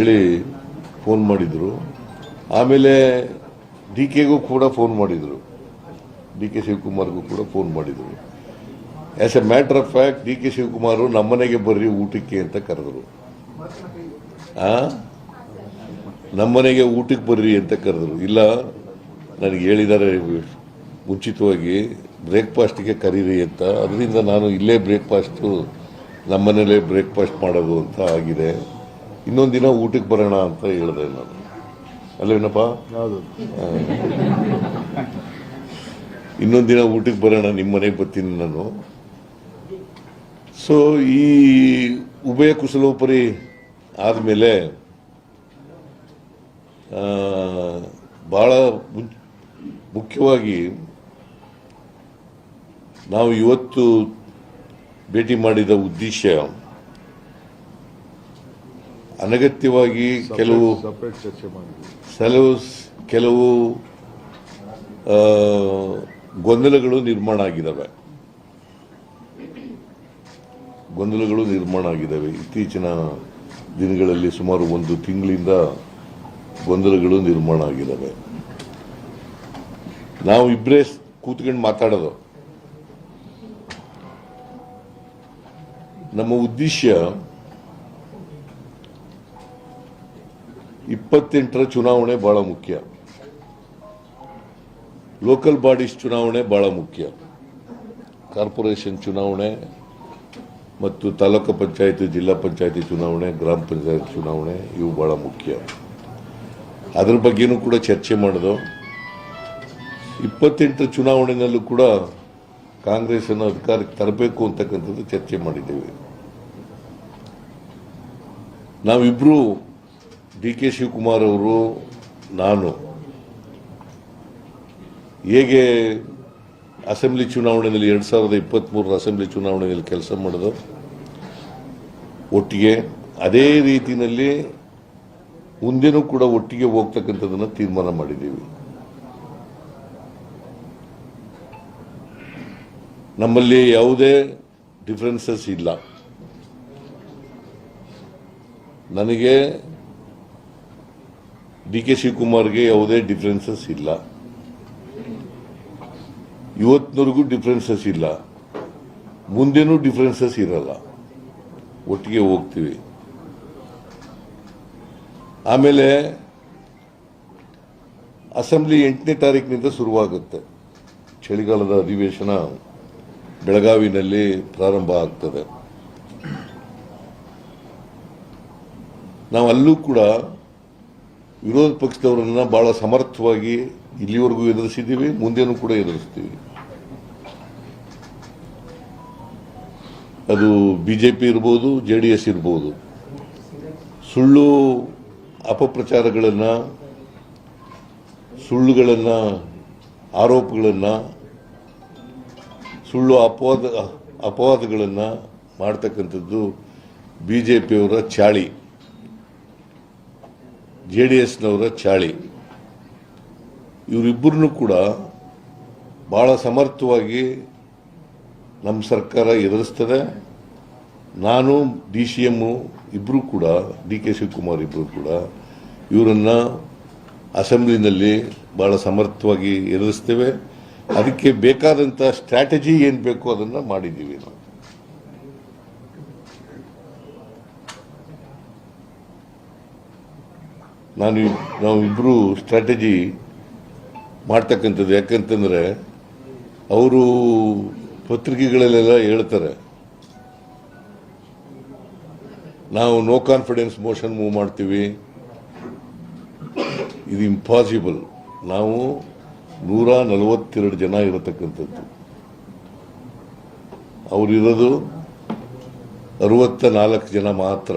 ಹೇಳಿ ಫೋನ್ ಮಾಡಿದ್ರು. ಆಮೇಲೆ ಡಿ ಕೆಗೂ ಕೂಡ ಫೋನ್ ಮಾಡಿದರು, ಡಿ ಕೆ ಶಿವಕುಮಾರ್ಗೂ ಕೂಡ ಫೋನ್ ಮಾಡಿದರು. As A matter of fact D K Shivakumar ನಮ್ಮನೆಗೆ ಬರ್ರಿ ಊಟಕ್ಕೆ ಅಂತ ಕರೆದರು. ನಮ್ಮನೆಗೆ ಊಟಕ್ಕೆ ಬರ್ರಿ ಅಂತ ಕರೆದರು. ಇಲ್ಲ, ನನಗೆ ಹೇಳಿದ್ದಾರೆ ಮುಂಚಿತವಾಗಿ ಬ್ರೇಕ್ಫಾಸ್ಟ್ಗೆ ಕರೀರಿ ಅಂತ. ಅದರಿಂದ ನಾನು ಇಲ್ಲೇ ಬ್ರೇಕ್ಫಾಸ್ಟು ನಮ್ಮನೇಲೇ ಬ್ರೇಕ್ಫಾಸ್ಟ್ ಮಾಡೋದು ಅಂತ ಆಗಿದೆ. ಇನ್ನೊಂದು ದಿನ ಊಟಕ್ಕೆ ಬರೋಣ ಅಂತ ಹೇಳಿದೆ ನಾನು. ಅಲ್ಲೇನಪ್ಪ, ಇನ್ನೊಂದು ದಿನ ಊಟಕ್ಕೆ ಬರೋಣ, ನಿಮ್ಮ ಮನೆಗೆ ಬರ್ತೀನಿ ನಾನು. ಸೊ ಈ ಉಭಯ ಕುಶಲೋಪರಿ ಆದಮೇಲೆ ಭಾಳ ಮುಖ್ಯವಾಗಿ ನಾವು ಇವತ್ತು ಭೇಟಿ ಮಾಡಿದ ಉದ್ದೇಶ ಅನಗತ್ಯವಾಗಿ ಕೆಲವು ಗೊಂದಲಗಳು ನಿರ್ಮಾಣ ಆಗಿದ್ದಾವೆ. ಇತ್ತೀಚಿನ ದಿನಗಳಲ್ಲಿ ಸುಮಾರು 1 ತಿಂಗಳಿಂದ ಗೊಂದಲಗಳು ನಿರ್ಮಾಣ ಆಗಿದ್ದಾವೆ. ನಾವು ಇಬ್ಬರೇ ಕೂತ್ಕೊಂಡು ಮಾತಾಡೋದು. ನಮ್ಮ ಉದ್ದೇಶ 28ರ ಚುನಾವಣೆ ಬಹಳ ಮುಖ್ಯ, ಲೋಕಲ್ ಬಾಡೀಸ್ ಚುನಾವಣೆ ಬಹಳ ಮುಖ್ಯ, ಕಾರ್ಪೊರೇಷನ್ ಚುನಾವಣೆ ಮತ್ತು ತಾಲೂಕು ಪಂಚಾಯತ್, ಜಿಲ್ಲಾ ಪಂಚಾಯತಿ ಚುನಾವಣೆ, ಗ್ರಾಮ ಪಂಚಾಯತ್ ಚುನಾವಣೆ ಇವು ಬಹಳ ಮುಖ್ಯ. ಅದ್ರ ಬಗ್ಗೆನೂ ಕೂಡ ಚರ್ಚೆ ಮಾಡೋದು. 28ರ ಚುನಾವಣೆಯಲ್ಲೂ ಕೂಡ ಕಾಂಗ್ರೆಸ್ ಅನ್ನು ಅಧಿಕಾರಕ್ಕೆ ತರಬೇಕು ಅಂತಕ್ಕಂಥದ್ದು ಚರ್ಚೆ ಮಾಡಿದ್ದೇವೆ. ನಾವಿಬ್ಬರು, ಡಿ ಕೆ ಶಿವಕುಮಾರ್ ಅವರು, ನಾನು, ಹೇಗೆ ಅಸೆಂಬ್ಲಿ ಚುನಾವಣೆಯಲ್ಲಿ 2023 ಅಸೆಂಬ್ಲಿ ಚುನಾವಣೆಯಲ್ಲಿ ಕೆಲಸ ಮಾಡೋದು ಒಟ್ಟಿಗೆ, ಅದೇ ರೀತಿಯಲ್ಲಿ ಮುಂದೆನೂ ಕೂಡ ಒಟ್ಟಿಗೆ ಹೋಗ್ತಕ್ಕಂಥದ್ದನ್ನು ತೀರ್ಮಾನ ಮಾಡಿದ್ದೀವಿ. ನಮ್ಮಲ್ಲಿ ಯಾವುದೇ ಡಿಫರೆನ್ಸಸ್ ಇಲ್ಲ. ನನಗೆ ಡಿ ಕೆ ಶಿವಕುಮಾರ್ಗೆ ಯಾವುದೇ ಡಿಫರೆನ್ಸಸ್ ಇಲ್ಲ, ಇವತ್ತಿನವರೆಗೂ ಡಿಫರೆನ್ಸಸ್ ಇಲ್ಲ, ಮುಂದೇನೂ ಡಿಫರೆನ್ಸಸ್ ಇರಲ್ಲ. ಒಟ್ಟಿಗೆ ಹೋಗ್ತೀವಿ. ಆಮೇಲೆ ಅಸೆಂಬ್ಲಿ 8ನೇ ತಾರೀಕಿನಿಂದ ಶುರುವಾಗುತ್ತೆ. ಚಳಿಗಾಲದ ಅಧಿವೇಶನ ಬೆಳಗಾವಿನಲ್ಲಿ ಪ್ರಾರಂಭ ಆಗ್ತದೆ. ನಾವು ಅಲ್ಲೂ ಕೂಡ ವಿರೋಧ ಪಕ್ಷದವರನ್ನ ಬಹಳ ಸಮರ್ಥವಾಗಿ ಇಲ್ಲಿವರೆಗೂ ಎದುರಿಸಿದ್ದೀವಿ, ಮುಂದೇನೂ ಕೂಡ ಎದುರಿಸ್ತೀವಿ. ಅದು ಬಿಜೆಪಿ ಇರ್ಬೋದು, JDS ಇರ್ಬೋದು. ಸುಳ್ಳು ಅಪಪ್ರಚಾರಗಳನ್ನು, ಸುಳ್ಳುಗಳನ್ನು, ಆರೋಪಗಳನ್ನು, ಸುಳ್ಳು ಅಪವಾದಗಳನ್ನು ಮಾಡ್ತಕ್ಕಂಥದ್ದು ಬಿಜೆಪಿಯವರ ಚಾಳಿ, JDSನವರ ಚಾಳಿ. ಇವರಿಬ್ಬರನ್ನು ಕೂಡ ಭಾಳ ಸಮರ್ಥವಾಗಿ ನಮ್ಮ ಸರ್ಕಾರ ಎದುರಿಸ್ತದೆ. ನಾನು, DCM ಇಬ್ಬರು ಕೂಡ, ಡಿ ಕೆ ಶಿವಕುಮಾರ್ ಇಬ್ಬರು ಕೂಡ ಇವರನ್ನು ಅಸೆಂಬ್ಲಿನಲ್ಲಿ ಭಾಳ ಸಮರ್ಥವಾಗಿ ಎದುರಿಸ್ತೇವೆ. ಅದಕ್ಕೆ ಬೇಕಾದಂಥ ಸ್ಟ್ರಾಟಜಿ ಏನು ಬೇಕು ಅದನ್ನು ಮಾಡಿದ್ದೀವಿ. ನಾವಿಬ್ಬರು ಸ್ಟ್ರಾಟಜಿ ಮಾಡ್ತಕ್ಕಂಥದ್ದು. ಯಾಕಂತಂದರೆ ಅವರು ಪತ್ರಿಕೆಗಳಲ್ಲೆಲ್ಲ ಹೇಳ್ತಾರೆ, ನಾವು ನೋ ಕಾನ್ಫಿಡೆನ್ಸ್ ಮೋಷನ್ ಮೂವ್ ಮಾಡ್ತೀವಿ. ಇದು ಇಂಪಾಸಿಬಲ್. ನಾವು 142 ಜನ ಇರತಕ್ಕಂಥದ್ದು, ಅವರಿರೋದು 64 ಜನ ಮಾತ್ರ.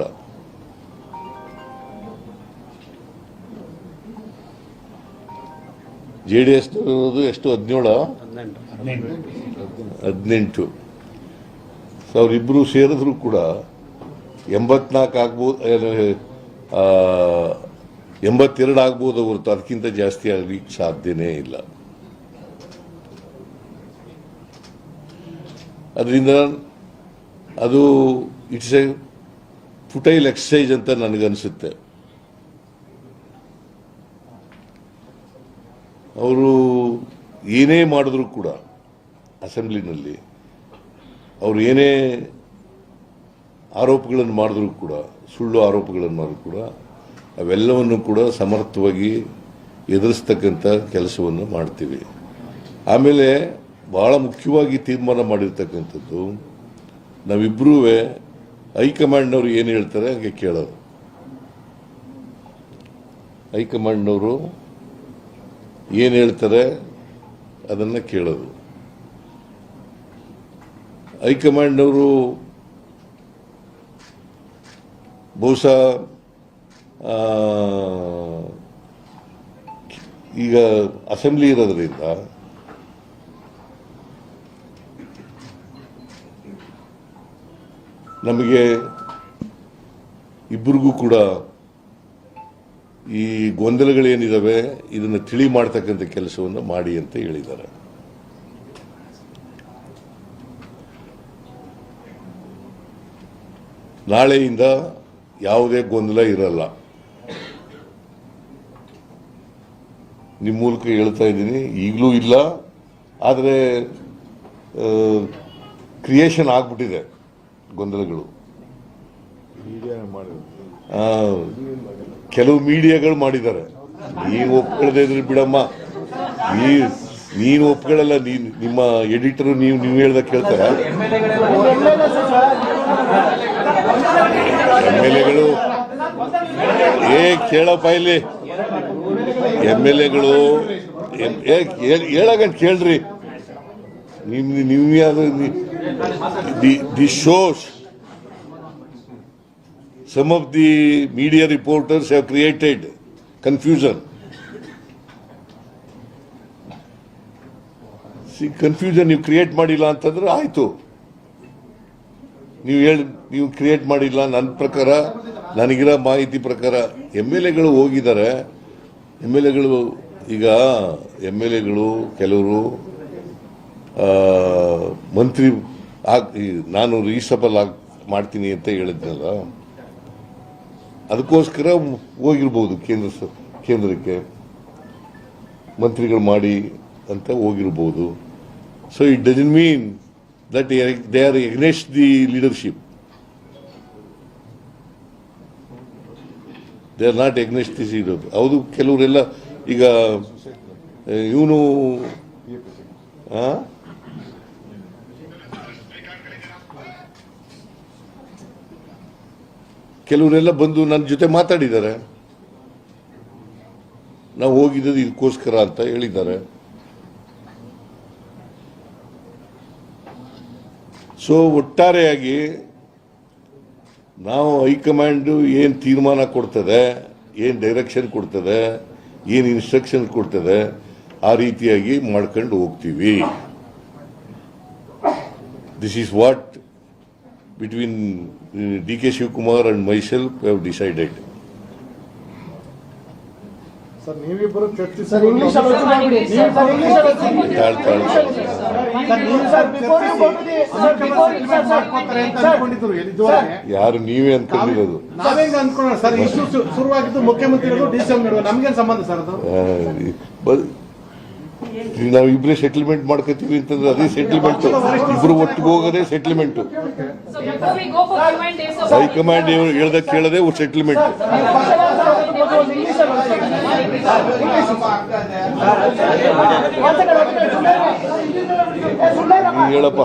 JDSನವರಿರೋದು ಎಷ್ಟು, 18. ಅವರಿಬ್ಬರು ಸೇರಿದ್ರು ಕೂಡ 84 ಆಗ್ಬೋದು, 82 ಆಗ್ಬೋದು ಹೊರತು ಅದಕ್ಕಿಂತ ಜಾಸ್ತಿ ಆಗಲಿಕ್ಕೆ ಸಾಧ್ಯನೇ ಇಲ್ಲ. ಅದರಿಂದ ಅದು ಇಟ್ಸ್ ಎ ಫುಟೈಲ್ ಎಕ್ಸಸೈಜ್ ಅಂತ ನನಗನ್ಸುತ್ತೆ. ಅವರು ಏನೇ ಮಾಡಿದ್ರು ಕೂಡ ಅಸೆಂಬ್ಲಿನಲ್ಲಿ ಅವರು ಏನೇ ಆರೋಪಗಳನ್ನು ಮಾಡಿದ್ರು ಕೂಡ, ಸುಳ್ಳು ಆರೋಪಗಳನ್ನು ಮಾಡಿದ್ರು ಕೂಡ ಅವೆಲ್ಲವನ್ನು ಕೂಡ ಸಮರ್ಥವಾಗಿ ಎದುರಿಸ್ತಕ್ಕಂಥ ಕೆಲಸವನ್ನು ಮಾಡ್ತೀವಿ. ಆಮೇಲೆ ಬಹಳ ಮುಖ್ಯವಾಗಿ ತೀರ್ಮಾನ ಮಾಡಿರ್ತಕ್ಕಂಥದ್ದು, ನಾವಿಬ್ಬರೂ ಹೈಕಮಾಂಡ್ನವರು ಏನು ಹೇಳ್ತಾರೆ ಹಾಗೆ ಕೇಳೋದು. ಹೈಕಮಾಂಡ್ನವರು ಏನು ಹೇಳ್ತಾರೆ ಅದನ್ನು ಕೇಳೋದು. ಹೈಕಮಾಂಡ್ನವರು ಬಹುಶಃ ಈಗ ಅಸೆಂಬ್ಲಿ ಇರೋದ್ರಿಂದ ನಮಗೆ ಇಬ್ಬರಿಗೂ ಕೂಡ ಈ ಗೊಂದಲಗಳೇನಿದಾವೆ ಇದನ್ನು ತಿಳಿ ಮಾಡ್ತಕ್ಕಂಥ ಕೆಲಸವನ್ನು ಮಾಡಿ ಅಂತ ಹೇಳಿದ್ದಾರೆ. ನಾಳೆಯಿಂದ ಯಾವುದೇ ಗೊಂದಲ ಇರಲ್ಲ. ನಿಮ್ಮ ಮೂಲಕ ಹೇಳ್ತಾ ಇದ್ದೀನಿ, ಈಗಲೂ ಇಲ್ಲ, ಆದರೆ ಕ್ರಿಯೇಷನ್ ಆಗ್ಬಿಟ್ಟಿದೆ ಗೊಂದಲಗಳು. ಕೆಲವು ಮೀಡಿಯಾಗಳು ಮಾಡಿದ್ದಾರೆ. ನೀವು ಒಪ್ಕೊಳ್ಳದೆ ಇದ್ರೆ ಬಿಡಮ್ಮ, ನೀನು ಒಪ್ಕೊಳ್ಳಲ್ಲ. ನಿಮ್ಮ ಎಡಿಟರು ನೀವು ಹೇಳ್ದ ಕೇಳ್ತಾರೆ. MLAಗಳು ಕೇಳಪ್ಪ ಇಲ್ಲಿ, MLAಗಳು ಹೇಳಗಂತ ಕೇಳ್ರಿ. ನೀವು the shows some of the media reporters have created confusion. See, confusion ನೀವು ಕ್ರಿಯೇಟ್ ಮಾಡಿಲ್ಲ ಅಂತಂದ್ರೆ ಆಯ್ತು. ನೀವು ಕ್ರಿಯೇಟ್ ಮಾಡಿಲ್ಲ. ನನ್ನ ಪ್ರಕಾರ, ನನಗಿರೋ ಮಾಹಿತಿ ಪ್ರಕಾರ MLAಗಳು ಹೋಗಿದ್ದಾರೆ. MLAಗಳು ಈಗ ಕೆಲವರು ಮಂತ್ರಿ ನಾನು ರೀಸಬಲ್ ಮಾಡ್ತೀನಿ ಅಂತ ಹೇಳಿದ್ನಲ್ಲ, ಅದಕ್ಕೋಸ್ಕರ ಹೋಗಿರ್ಬೋದು ಕೇಂದ್ರಕ್ಕೆ ಮಂತ್ರಿಗಳು ಮಾಡಿ ಅಂತ ಹೋಗಿರ್ಬೋದು. So it doesn't mean that they are against the leadership. They are not against this ಇರೋದು. ಹೌದು, ಕೆಲವರೆಲ್ಲ ಈಗ ಇವನು ಕೆಲವರೆಲ್ಲ ಬಂದು ನನ್ನ ಜೊತೆ ಮಾತಾಡಿದ್ದಾರೆ. ನಾವು ಹೋಗಿದ್ದು ಇದಕ್ಕೋಸ್ಕರ ಅಂತ ಹೇಳಿದ್ದಾರೆ. ಸೊ ಒಟ್ಟಾರೆಯಾಗಿ ನಾವು ಹೈಕಮಾಂಡ್ ಏನು ತೀರ್ಮಾನ ಕೊಡ್ತದೆ, ಏನು ಡೈರೆಕ್ಷನ್ ಕೊಡ್ತದೆ, ಏನು ಇನ್ಸ್ಟ್ರಕ್ಷನ್ ಕೊಡ್ತದೆ, ಆ ರೀತಿಯಾಗಿ ಮಾಡ್ಕೊಂಡು ಹೋಗ್ತೀವಿ. This is what between DK Shivkumar and myself have decided. Sir, ನೀವಿಬ್ಬರು ಚರ್ಚಿಸಿ ಯಾರು ನೀವೇ ಅನ್ಕೊಂಡಿರೋದು? ನಾವೇಂಗ ಅನ್ಕೊಳ್ಳೋಣ ಸರ್. ಇಶ್ಯೂ ಶುರುವಾಗಿದ್ದು ಮುಖ್ಯಮಂತ್ರಿಗಳು DCM ನಡುವೆ, ನಮ್ಗೇನು ಸಂಬಂಧ ಸರ್ ಅದು? ನಾವು ಇಬ್ಬರೇ ಸೆಟಲ್ಮೆಂಟ್ ಮಾಡ್ಕೋತೀವಿ ಅಂತಂದ್ರೆ ಅದೇ ಸೆಟಲ್ಮೆಂಟ್. ಇಬ್ರು ಒಟ್ಟಿಗೆ ಹೋಗೋದೇ ಸೆಟಲ್ಮೆಂಟ್. ಹೈಕಮಾಂಡ್ ಹೇಳ್ದ ಕೇಳದೆ ಸೆಟಲ್ಮೆಂಟ್. ಹೇಳಪ್ಪ.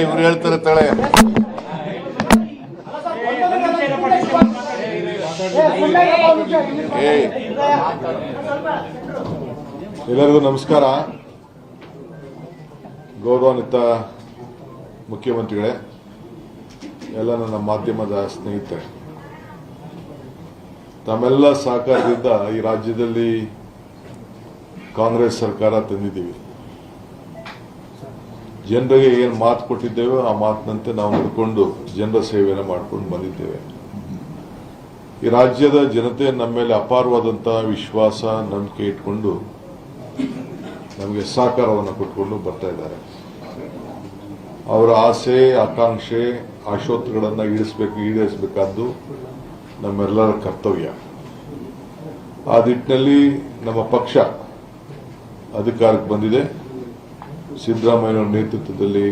ಇವ್ರು ಹೇಳ್ತಾರೆ ತಳೆ. ಎಲ್ಲರಿಗೂ ನಮಸ್ಕಾರ. ಗೌರವಾನ್ವಿತ ಮುಖ್ಯಮಂತ್ರಿಗಳೇ, ಎಲ್ಲ ನನ್ನ ಮಾಧ್ಯಮದ ಸ್ನೇಹಿತರೆ, ತಮ್ಮೆಲ್ಲ ಸಹಕಾರದಿಂದ ಈ ರಾಜ್ಯದಲ್ಲಿ ಕಾಂಗ್ರೆಸ್ ಸರ್ಕಾರ ತಂದಿದ್ದೀವಿ. ಜನರಿಗೆ ಏನು ಮಾತು ಕೊಟ್ಟಿದ್ದೇವೆ ಆ ಮಾತಿನಂತೆ ನಾವು ನಡ್ಕೊಂಡು ಜನರ ಸೇವೆಯನ್ನು ಮಾಡ್ಕೊಂಡು ಬಂದಿದ್ದೇವೆ. ಈ ರಾಜ್ಯದ ಜನತೆ ನಮ್ಮ ಮೇಲೆ ಅಪಾರವಾದಂತಹ ವಿಶ್ವಾಸ, ನಂಬಿಕೆ ಇಟ್ಕೊಂಡು ನಮಗೆ ಸಹಕಾರವನ್ನು ಕೊಟ್ಕೊಂಡು ಬರ್ತಾ ಇದ್ದಾರೆ. ಅವರ ಆಸೆ ಆಕಾಂಕ್ಷೆ ಆಶೋತ್ತರಗಳನ್ನು ಈಡೇರಿಸಬೇಕಾದ್ದು ನಮ್ಮೆಲ್ಲರ ಕರ್ತವ್ಯ. ಆ ನಿಟ್ಟಿನಲ್ಲಿ ನಮ್ಮ ಪಕ್ಷ ಅಧಿಕಾರಕ್ಕೆ ಬಂದಿದೆ. ಸಿದ್ದರಾಮಯ್ಯನವರ ನೇತೃತ್ವದಲ್ಲಿ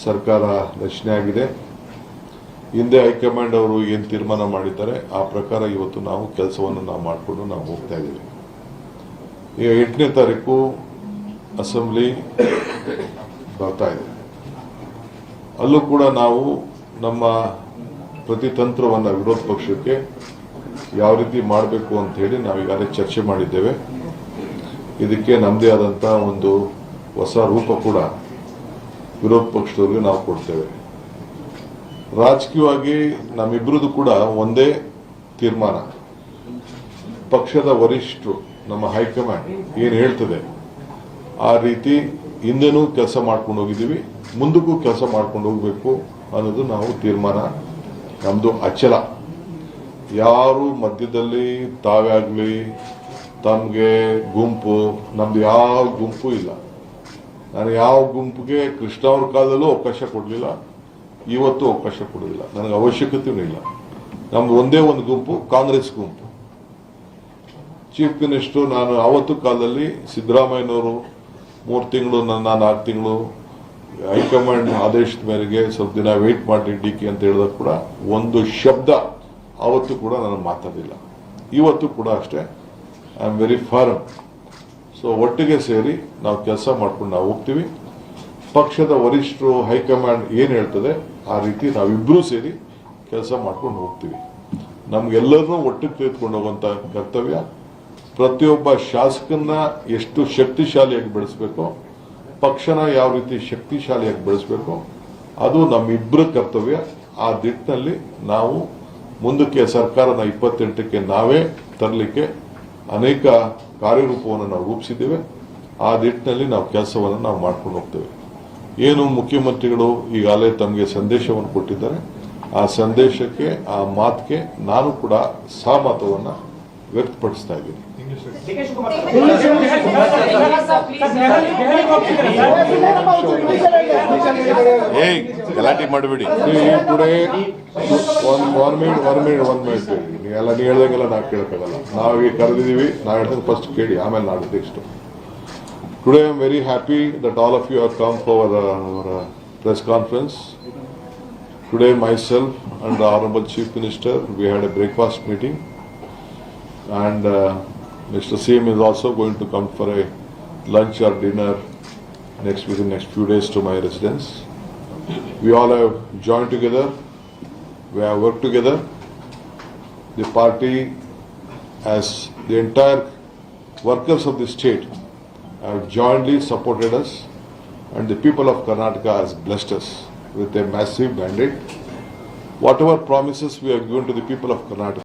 ಸರ್ಕಾರ ರಚನೆ ಆಗಿದೆ. ಹಿಂದೆ ಹೈಕಮಾಂಡ್ ಅವರು ಏನು ತೀರ್ಮಾನ ಮಾಡಿದ್ದಾರೆ ಆ ಪ್ರಕಾರ ಇವತ್ತು ನಾವು ಕೆಲಸವನ್ನು ಮಾಡಿಕೊಂಡು ನಾವು ಹೋಗ್ತಾ ಇದ್ದೀವಿ. ಈಗ 8ನೇ ತಾರೀಕು ಅಸೆಂಬ್ಲಿ ಬರ್ತಾ ಇದೆ. ಅಲ್ಲೂ ಕೂಡ ನಾವು ನಮ್ಮ ಪ್ರತಿತಂತ್ರವನ್ನು ವಿರೋಧ ಪಕ್ಷಕ್ಕೆ ಯಾವ ರೀತಿ ಮಾಡಬೇಕು ಅಂತ ಹೇಳಿ ನಾವೀಗಾಗಲೇ ಚರ್ಚೆ ಮಾಡಿದ್ದೇವೆ. ಇದಕ್ಕೆ ನಮ್ಮದೇ ಆದಂಥ ಒಂದು ಹೊಸ ರೂಪ ಕೂಡ ವಿರೋಧ ಪಕ್ಷದವ್ರಿಗೆ ನಾವು ಕೊಡ್ತೇವೆ. ರಾಜಕೀಯವಾಗಿ ನಮ್ಮಿಬ್ಬರದು ಕೂಡ ಒಂದೇ ತೀರ್ಮಾನ. ಪಕ್ಷದ ವರಿಷ್ಠರು ನಮ್ಮ ಹೈಕಮಾಂಡ್ ಏನು ಹೇಳ್ತದೆ ಆ ರೀತಿ ಹಿಂದೆನೂ ಕೆಲಸ ಮಾಡ್ಕೊಂಡು ಹೋಗಿದ್ದೀವಿ, ಮುಂದಕ್ಕೂ ಕೆಲಸ ಮಾಡ್ಕೊಂಡು ಹೋಗಬೇಕು ಅನ್ನೋದು ನಾವು ತೀರ್ಮಾನ. ನಮ್ಮದು ಅಚಲ. ಯಾರು ಮಧ್ಯದಲ್ಲಿ ತಾವೇ ಆಗಲಿ ತಮಗೆ ಗುಂಪು, ನಮ್ದು ಯಾವ ಗುಂಪು ಇಲ್ಲ. ನಾನು ಯಾವ ಗುಂಪಿಗೆ ಕೃಷ್ಣ ಅವ್ರ ಕಾಲದಲ್ಲೂ ಅವಕಾಶ ಕೊಡಲಿಲ್ಲ, ಇವತ್ತು ಅವಕಾಶ ಕೊಡೋದಿಲ್ಲ. ನನಗೆ ಅವಶ್ಯಕತೆಯೂ ಇಲ್ಲ. ನಮ್ದು ಒಂದೇ ಒಂದು ಗುಂಪು, ಕಾಂಗ್ರೆಸ್ ಗುಂಪು. ಚೀಫ್ ಮಿನಿಸ್ಟರ್ ನಾನು ಆವತ್ತು ಕಾಲದಲ್ಲಿ ಸಿದ್ದರಾಮಯ್ಯನವರು 3 ತಿಂಗಳು, ನನ್ನ 4 ತಿಂಗಳು ಹೈಕಮಾಂಡ್ ಆದೇಶದ ಮೇರೆಗೆ ಸ್ವಲ್ಪ ದಿನ ವೇಟ್ ಮಾಡಿ ಡಿಕೆ ಅಂತ ಹೇಳಿದಾಗ ಕೂಡ ಒಂದು ಶಬ್ದ ಆವತ್ತು ಕೂಡ ನಾನು ಮಾತಾಡಿಲ್ಲ. ಇವತ್ತು ಕೂಡ ಅಷ್ಟೇ. I am very firm. So ಒಟ್ಟಿಗೆ ಸೇರಿ ನಾವು ಕೆಲಸ ಮಾಡ್ಕೊಂಡು ನಾವು ಹೋಗ್ತೀವಿ. ಪಕ್ಷದ ವರಿಷ್ಠರು ಹೈಕಮಾಂಡ್ ಏನು ಹೇಳ್ತದೆ ಆ ರೀತಿ ನಾವಿಬ್ಬರೂ ಸೇರಿ ಕೆಲಸ ಮಾಡ್ಕೊಂಡು ಹೋಗ್ತೀವಿ. ನಮ್ಗೆಲ್ಲರನ್ನೂ ಒಟ್ಟಿಗೆ ತೆಗೆದುಕೊಂಡು ಹೋಗುವಂಥ ಕರ್ತವ್ಯ. ಪ್ರತಿಯೊಬ್ಬ ಶಾಸಕನ್ನ ಎಷ್ಟು ಶಕ್ತಿಶಾಲಿಯಾಗಿ ಬೆಳೆಸಬೇಕೋ, ಪಕ್ಷನ ಯಾವ ರೀತಿ ಶಕ್ತಿಶಾಲಿಯಾಗಿ ಬೆಳೆಸಬೇಕೋ ಅದು ನಮ್ಮಿಬ್ಬರ ಕರ್ತವ್ಯ. ಆ ದಿಟ್ಟಿನಲ್ಲಿ ನಾವು ಮುಂದಕ್ಕೆ ಸರ್ಕಾರನ 28ಕ್ಕೆ ನಾವೇ ತರಲಿಕ್ಕೆ ಅನೇಕ ಕಾರ್ಯರೂಪವನ್ನು ನಾವು ರೂಪಿಸಿದ್ದೇವೆ. ಆ ನಿಟ್ಟಿನಲ್ಲಿ ನಾವು ಕೆಲಸವನ್ನು ನಾವು ಮಾಡ್ಕೊಂಡು ಹೋಗ್ತೇವೆ. ಏನು ಮುಖ್ಯಮಂತ್ರಿಗಳು ಈಗಾಗಲೇ ತಮಗೆ ಸಂದೇಶವನ್ನು ಕೊಟ್ಟಿದ್ದಾರೆ, ಆ ಸಂದೇಶಕ್ಕೆ ಆ ಮಾತಿಗೆ ನಾನು ಕೂಡ ಸಹಮತವನ್ನು ವ್ಯಕ್ತಪಡಿಸ್ತಾ ಇದ್ದೀನಿ. ಏಯ್ ಗಲಾಟೆ ಮಾಡಬೇಡಿ. ಟುಡೇ ಒನ್ ಮಿನಿಟ್ ನೀವೆಲ್ಲ ನೀವು ಹೇಳ್ದಂಗೆಲ್ಲ ನಾವು ಕೇಳಕ್ಕಾಗಲ್ಲ. ನಾವೀಗ ಕರೆದಿದ್ದೀವಿ, ನಾವು ಹೇಳ್ದಂಗೆ ಫಸ್ಟ್ ಕೇಳಿ, ಆಮೇಲೆ ನಾಳೆ next. Today I am very happy that all of you have come for our press conference. Today myself and the Honorable Chief Minister, we had a breakfast meeting, and Mr. CM is also going to come for a lunch or dinner within next few days to my residence. We all have joined together, we have worked together. The party, as the entire workers of the state, have jointly supported us, and the people of Karnataka has blessed us with a massive mandate. Whatever promises we have given to the people of Karnataka,